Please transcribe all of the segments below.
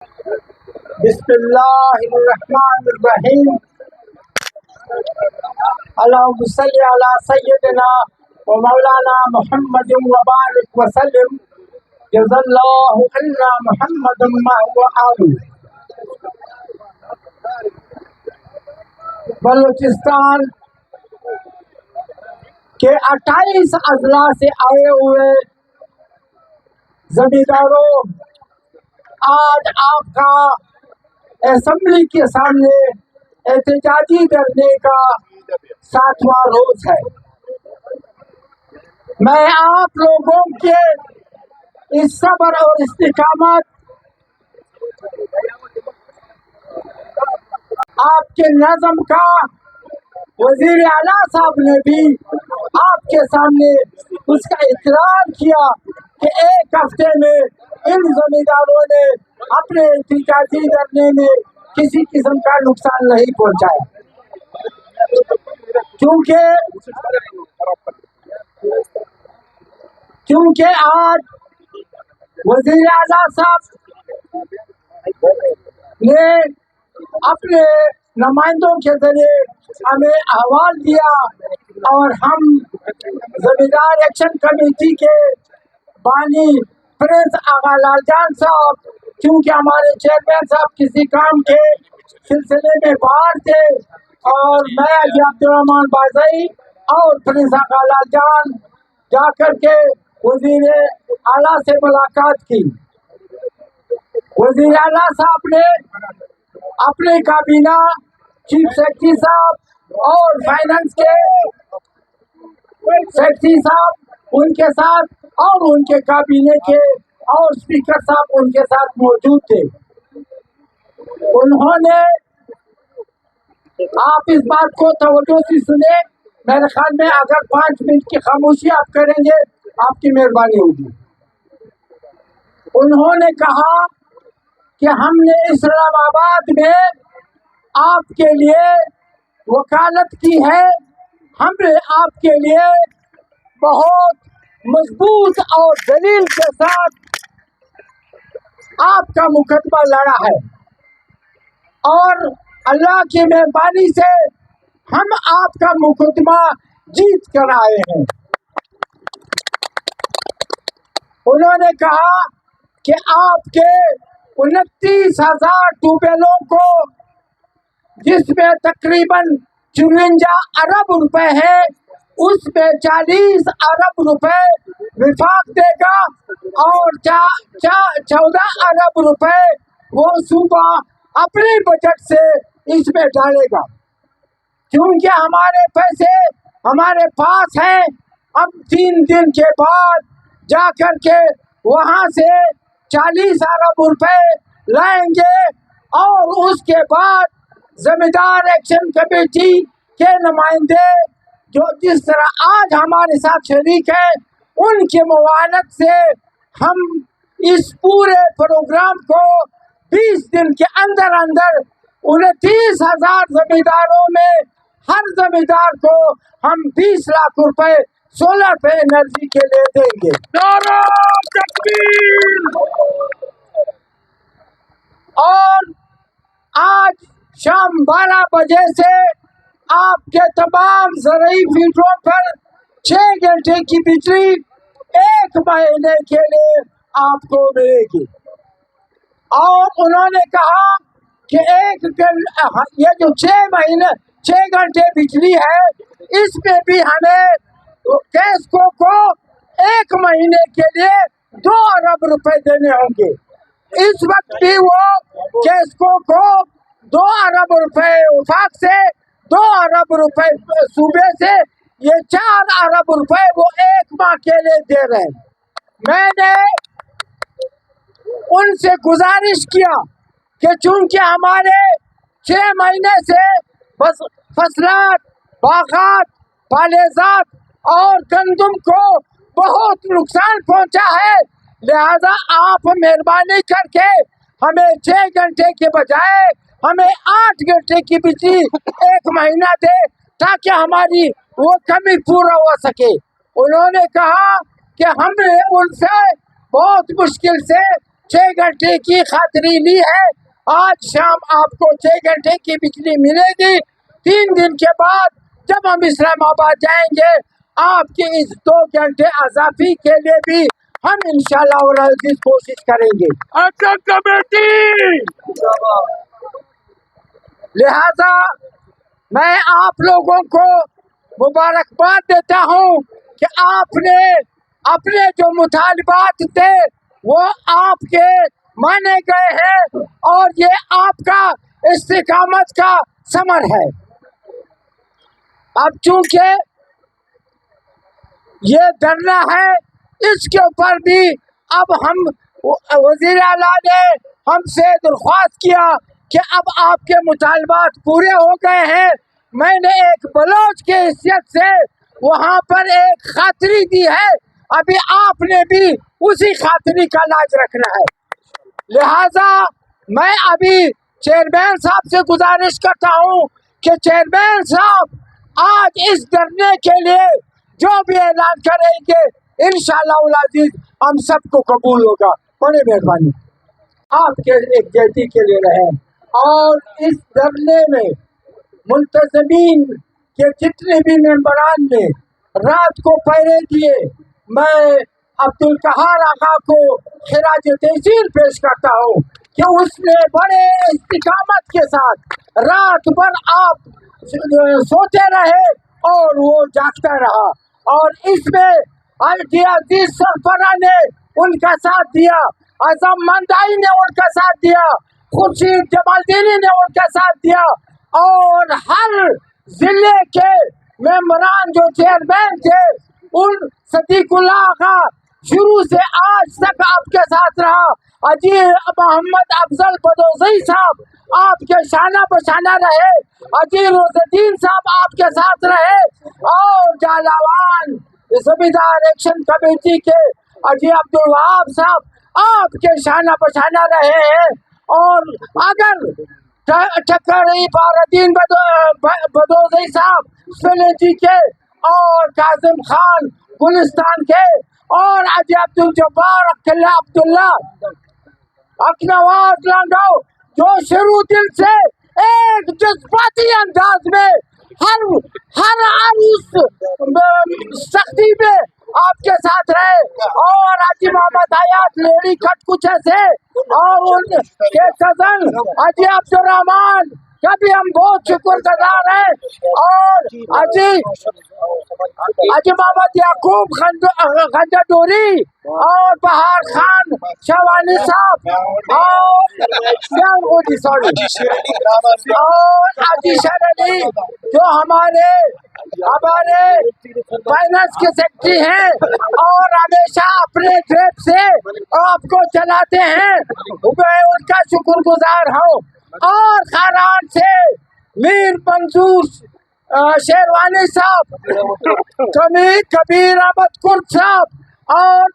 بسم اللہ الرحمن الرحیم۔ اللہم صلی علی سیدنا و مولانا محمد وبارک وسلم۔ جزا اللہ عنا محمد ما هو آلہ۔ بلوچستان کے 28 اضلاع سے آئے ہوئے زمینداروں، آج آپ کا اسمبلی کے سامنے احتجاجی دھرنے کا 7واں روز ہے۔ میں آپ لوگوں کے اس صبر اور استقامت، آپ کے نظم کا وزیر اعلیٰ صاحب نے بھی آپ کے سامنے اس کا اقرار کیا کہ ایک ہفتے میں ان زمینداروں نے اپنے احتجاجی دھرنے میں کسی قسم کا نقصان نہیں پہنچایا، کیونکہ آج وزیر اعلیٰ صاحب نے اپنے نمائندوں کے ذریعے ہمیں احوال دیا، اور ہم زمیندار ایکشن کمیٹی کے بانی پرنس آغا لال جان صاحب، کیونکہ ہمارے چیئرمین صاحب کسی کام کے سلسلے میں باہر تھے، اور میں عبد الرحمان بازئی اور پرنس آغا لال جان جا کر کے وزیر اعلیٰ سے ملاقات کی۔ وزیر اعلیٰ صاحب نے اپنے کابینہ، چیف سیکرٹری صاحب اور فائنانس کے سیکرٹری صاحب ان کے ساتھ، اور ان کے کابینہ کے اور اسپیکر صاحب ان کے ساتھ موجود تھے۔ انہوں نے، آپ اس بات کو توجہ سے سنیں، میرے خیال میں اگر 5 منٹ کی خاموشی آپ کریں گے آپ کی مہربانی ہوگی۔ انہوں نے کہا کہ ہم نے اسلام آباد میں آپ کے لیے وکالت کی ہے، ہم نے آپ کے لیے بہت مضبوط اور دلیل کے ساتھ آپ کا مقدمہ لڑا ہے، اور اللہ کی مہربانی سے ہم آپ کا مقدمہ جیت کر آئے ہیں۔ انہوں نے کہا کہ آپ کے 29,000 ٹیوبویلوں کو، جس میں تقریباً 54 ارب روپے ہے، اس میں 40 ارب روپے وفاق دے گا، اور 14 ارب روپے وہ صوبہ اپنے بجٹ سے اس میں ڈالے گا، کیونکہ ہمارے پیسے ہمارے پاس ہیں۔ اب 3 دن کے بعد جا کر کے وہاں سے 40 ارب روپے لائیں گے، اور اس کے بعد زمیندار ایکشن کمیٹی کے نمائندے جو جس طرح آج ہمارے ساتھ شریک ہیں، ان کی معاونت سے ہم اس پورے پروگرام کو 20 دن کے اندر 29,000 زمینداروں میں ہر زمیندار کو ہم 20 لاکھ روپے سولر پہ انرجی کے لیے دیں گے۔ نعرہ تکبیر! اور آج شام 12 بجے سے آپ کے تمام زرعی فیڈروں پر 6 گھنٹے کی بجلی 1 مہینے کے لیے آپ کو ملے گی، اور انہوں نے کہا کہ یہ جو 6 گھنٹے بجلی ہے، اس میں بھی ہمیں کیسکو کو 1 مہینے کے لیے 2 ارب روپے دینے ہوں گے۔ اس وقت بھی وہ کیسکو کو 2 ارب روپے وفاق سے، 2 ارب روپے صوبے سے، یہ 4 ارب روپے وہ 1 ماہ کے لیے دے رہے ہیں۔ میں نے ان سے گزارش کیا کہ چونکہ ہمارے 6 مہینے سے فصلات، باغات، پالیزات اور گندم کو بہت نقصان پہنچا ہے، لہذا آپ مہربانی کر کے ہمیں 6 گھنٹے کے بجائے ہمیں 8 گھنٹے کی بجلی 1 مہینہ دے، تاکہ ہماری وہ کمی پورا ہو سکے۔ انہوں نے کہا کہ ہم نے ان سے بہت مشکل سے 6 घंटे की खातरी ली है। आज शाम आपको 6 घंटे की बिजली मिलेगी। 3 दिन के बाद जब हम इस्लामाबाद जाएंगे, आपके इस 2 घंटे अजाफी के लिए भी हम इंशाल्लाह और अजीज कोशिश करेंगे। अच्छा कमेटी, लिहाजा मैं आप लोगों को मुबारकबाद देता हूँ कि आपने अपने जो मुतालबात थे वो आपके माने गए हैं और ये आपका इस्तिकामत का समर है। अब चूंकि ये धरना है, इसके ऊपर भी अब हम वज़ीर आला ने हमसे दरख्वास्त किया कि अब आपके मुतालबात पूरे हो गए हैं। मैंने एक बलोच के हैसियत से वहाँ पर एक खातरी दी है, अभी आपने भी उसी खातरी का लाज रखना है। लिहाजा मैं अभी चेयरमैन साहब से गुजारिश करता हूँ कि चेयरमैन साहब आज इस धरने के लिए जो भी ऐलान करेंगे इंशाअल्लाह उल अजीज हम सबको कबूल होगा। बड़ी मेहरबानी आपके एक जेटी के लिए रहे। और इस धरने में मुंतज़मीन के जितने भी मेंबरान ने रात को पहरे दिए, मैं अब्दुल कहार आगा को खिराज तहसीन पेश करता हूँ कि उसने बड़े इस्तिकामत के साथ रात भर आप सोते रहे और वो जागता रहा, और इसमें अजीज सरफरा ने उनका साथ दिया, आजम मंदाई ने उनका साथ दिया, खुर्शीद जमालदीनी ने उनका साथ दिया, और हर जिले के मेंबरान जो चेयरमैन थे उन सदीकुल्लाह का शुरू से आज तक आपके साथ रहा। अजीज मोहम्मद अफजल बदोज़ई साहब आपके शाना बशाना रहे, अजीज रोज़ुद्दीन साहब आपके साथ रहे, और जालावान ज़मींदार एक्शन कमेटी के अजी अब्दुल वहाब साहब आपके शाना बशाना रहे हैं। और अगर टक्कर बारुद्दीन बदोज़ई साहब सुलेजी के और कासिम खान गुलिस्तान के और अजी अब्दुल जब्बार अब्दुल्ला अकनवाज लांडो जो शुरू दिल से एक जज्बाती अंदाज में हर उस सख्ती में आपके साथ रहे, और अजी मोहम्मद हयात लेडी कटकुचे से और उनके कजन अजी अब्दुर्रहमान का भी हम बहुत शुक्रगुजार हैं, और अजी मोहम्मद याकूब खंजडोरी और बहार खान शवानी साहब और अजी शेर अली जो हमारे फाइनेंस के सेक्रेटरी हैं और हमेशा अपने जेब से आपको चलाते हैं, मैं उनका शुक्रगुजार हूँ। और खारान से मीर मंजूर शेरवानी साहब, कबीर अहमद कुर्द साहब और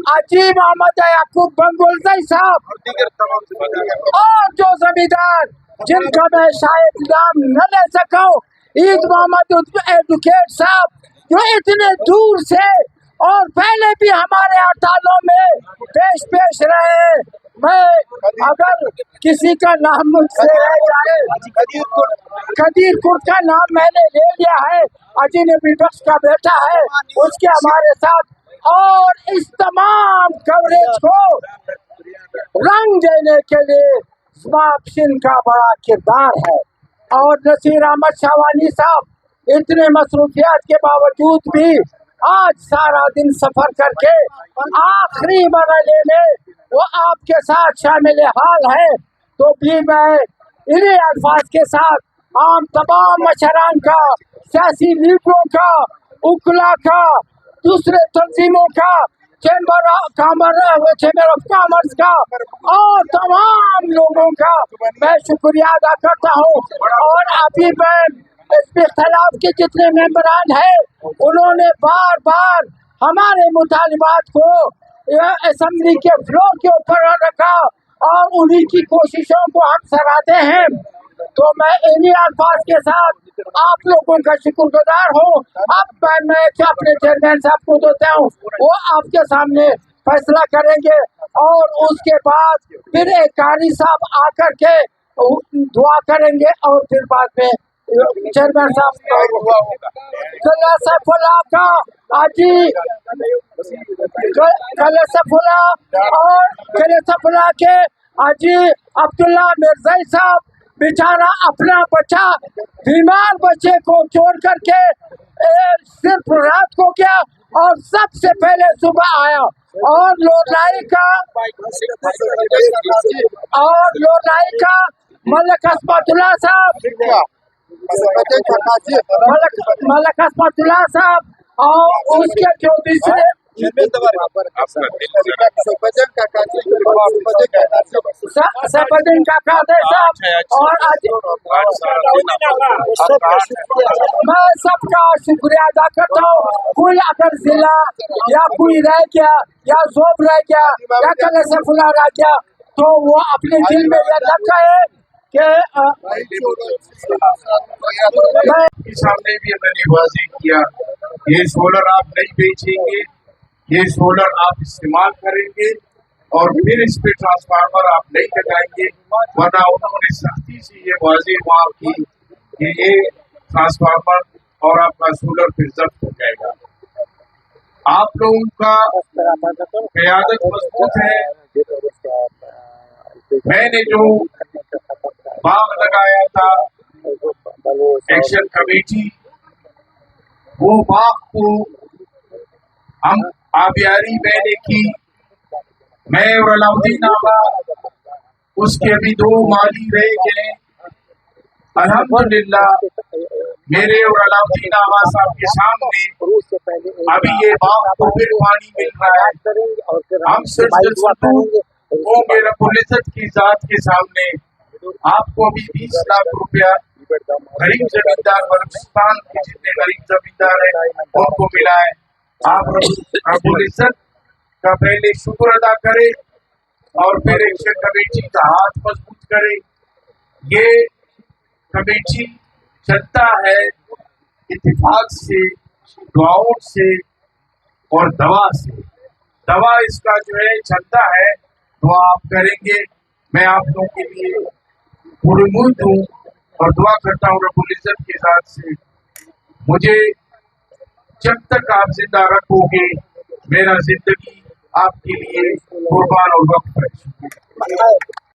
अजी मोहम्मद याकूब बंगुलज़ई साहब, और जो जमींदार जिनका मैं शायद नाम न ले सकूं, ईद मोहम्मद एडवोकेट साहब जो इतने दूर से और पहले भी हमारे हड़तालों में पेश रहे। मैं अगर किसी का नाम मुझसे रह जाए, कदीर कुर्द का नाम मैंने ले लिया है, अजी नबी बख्श का बेटा है, उसके हमारे साथ, और इस तमाम कवरेज को रंग देने के लिए समाप्शन का बड़ा किरदार है। और नसीर अहमद शावानी साहब इतने मसरूफियात के बावजूद भी आज सारा दिन सफर करके आखिरी मरहले में वो आपके साथ शामिल हाल है, तो भी मैं इन्हीं अल्फाज के साथ आम तमाम मशरान का, सियासी लीडरों का, उकला का, दूसरे तंजीमों का, चैम्बर ऑफ कॉमर्स का और तमाम लोगों का मैं शुक्रिया अदा करता हूँ। और अभी मैं इसके खिलाफ के जितने मेंबरान हैं उन्होंने बार बार हमारे मुतालिबात को असेंबली के फ्लोर के ऊपर रखा और उन्हीं की कोशिशों को हम सराहते हैं। तो मैं इन्हीं अल्फाज के साथ आप लोगों का शुक्रगुजार हूँ। अब मैं क्या अपने चेयरमैन साहब को देता हूँ, वो आपके सामने फैसला करेंगे और उसके बाद फिर एक कारी साहब आकर के दुआ करेंगे और फिर बाद में चेयरमैन साहब कला सैफुल्लाह का हाजी कला सैफुल्लाह और कला सैफुल्लाह के हाजी अब्दुल्ला मिर्ज़ाई साहब बेचारा अपना बच्चा बीमार बच्चे को छोड़ करके सिर्फ रात को क्या और सबसे पहले सुबह आया और लोनाई का मलक अस्मतुल्लाह साहब मलक अस्मतुल्लाह साहब और उसके जो दूसरे सबुद्दीन का कादर साहब और मैं सबका शुक्रिया अदा करता हूँ। कोई अगर जिला या कोई रह गया या जोब रह गया या कल सैफुल्लाह रह गया तो वो अपने दिल में यह रखा है कि सामने भी मैंने वाज़ेह किया, ये सोलर आप नहीं बेचेंगे, ये सोलर आप इस्तेमाल करेंगे और फिर इस पे ट्रांसफार्मर आप नहीं लगाएंगे, वरना उन्होंने सख्ती से ये वाज़ेह वहाँ की कि ये ट्रांसफार्मर और आपका सोलर फिर जब्त हो जाएगा। आप लोगों का क़यादत मजबूत है। मैंने जो बाग लगाया था एक्शन कमेटी, वो बाग को हम आबियारी मैंने की, मैं और अलाउद्दीन आगा, उसके अभी 2 माली रह गए। अल्हम्दुलिल्लाह मेरे और अलाउद्दीन आगा साहब के सामने अभी ये बाग को फिर पानी मिल रहा है। हम सिर्फ होंगे रब्बुल इज्जत की जात के सामने आपको अभी 20 लाख रुपया गरीब जमींदार बलूचिस्तान के जितने गरीब जमींदार हैं उनको मिला है। आप रब्बुल इज्जत का पहले शुक्र अदा करें और फिर एक्शन कमेटी का हाथ मजबूत करें। ये कमेटी चलता है इत्तेफाक से, दुआओं से और दवा से। दवा इसका जो है चलता है, दुआ आप करेंगे। मैं आप लोगों के लिए पुरउम्मीद हूँ और दुआ करता हूँ रब्बुल इज्जत के साथ से, मुझे जब तक आप जिंदा रखोगे मेरा जिंदगी आपके लिए कुर्बान और वक्फ है।